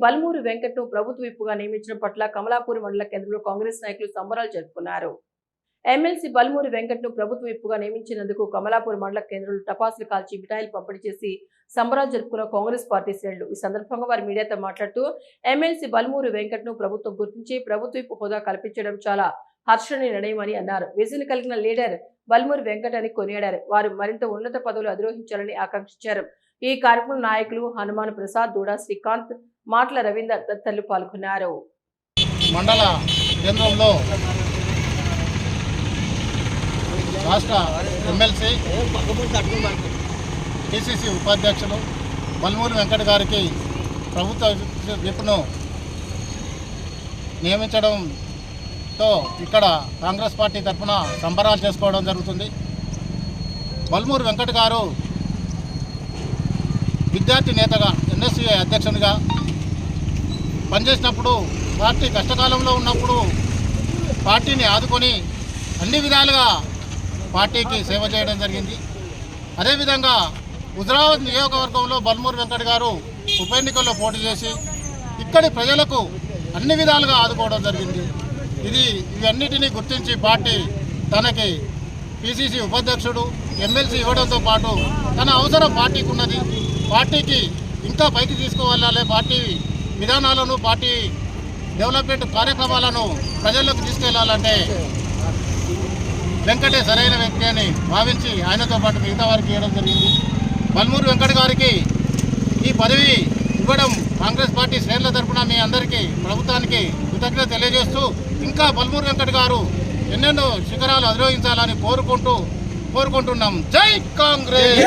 బల్మూరు వెంకట్ను ప్రభుత్వ విప్పుగా నియమించడం పట్ల కమలాపూర్ మండల కేంద్రంలో కాంగ్రెస్ నాయకులు సంబరాలు జరుపుకున్నారు. ఎమ్మెల్సీ బల్మూరు వెంకట్ను ప్రభుత్వ విప్పుగా నియమించినందుకు కమలాపూర్ మండల కేంద్రంలో టపాసులు కాల్చి మిఠాయిలు పంపిణీ చేసి సంబరాలు జరుపుకున్న కాంగ్రెస్ పార్టీ శ్రేణులు. ఈ సందర్భంగా వారు మీడియాతో మాట్లాడుతూ ఎమ్మెల్సీ బల్మూరు వెంకట్ను ప్రభుత్వం గుర్తించి ప్రభుత్వ విప్పు హోదా కల్పించడం చాలా హర్షణీయ నిర్ణయమని అన్నారు. విజన్ కలిగిన లీడర్ బల్మూరు వెంకట్ అని కొనియాడారు. వారు మరింత ఉన్నత పదవులు అధిరోహించాలని ఆకాంక్షించారు. ఈ కార్యక్రమంలో నాయకులు హనుమాన్ ప్రసాద్, దూడా శ్రీకాంత్, మాటల రవీందర్ తదితరులు పాల్గొన్నారు. మండల కేంద్రంలో రాష్ట్ర ఎమ్మెల్సీ పిసిసి ఉపాధ్యక్షులు బల్మూరు వెంకట్ గారికి ప్రభుత్వ విప్ను నియమించడంతో ఇక్కడ కాంగ్రెస్ పార్టీ తరఫున సంబరాలు చేసుకోవడం జరుగుతుంది. బల్మూరు వెంకట్ గారు విద్యార్థి నేతగా ఎన్ఎస్యుఐ అధ్యక్షునిగా పనిచేసినప్పుడు, పార్టీ కష్టకాలంలో ఉన్నప్పుడు పార్టీని ఆదుకొని అన్ని విధాలుగా పార్టీకి సేవ చేయడం జరిగింది. అదేవిధంగా హుజరాబాద్ నియోజకవర్గంలో బల్మూరు వెంకట్ గారు ఉప ఎన్నికల్లో పోటీ చేసి ఇక్కడి ప్రజలకు అన్ని విధాలుగా ఆదుకోవడం జరిగింది. ఇవన్నిటినీ గుర్తించి పార్టీ తనకి పిసిసి ఉపాధ్యక్షుడు, ఎమ్మెల్సీ ఇవ్వడంతో పాటు తన అవసరం పార్టీకి ఉన్నది. పార్టీకి ఇంకా పైకి తీసుకువెళ్ళాలి, పార్టీ విధానాలను, పార్టీ డెవలప్మెంట్ కార్యక్రమాలను ప్రజల్లోకి తీసుకెళ్లాలంటే వెంకటే సరైన వ్యక్తి అని భావించి ఆయనతో పాటు మిగతా వారికి ఇవ్వడం జరిగింది. బల్మూరు వెంకట్ గారికి ఈ పదవి ఇవ్వడం కాంగ్రెస్ పార్టీ శ్రేణుల తరఫున మీ అందరికీ, ప్రభుత్వానికి కృతజ్ఞత తెలియజేస్తూ ఇంకా బల్మూరు వెంకట్ గారు ఎన్నెన్నో శిఖరాలు అధిరోహించాలని కోరుకుంటున్నాం. జై కాంగ్రెస్.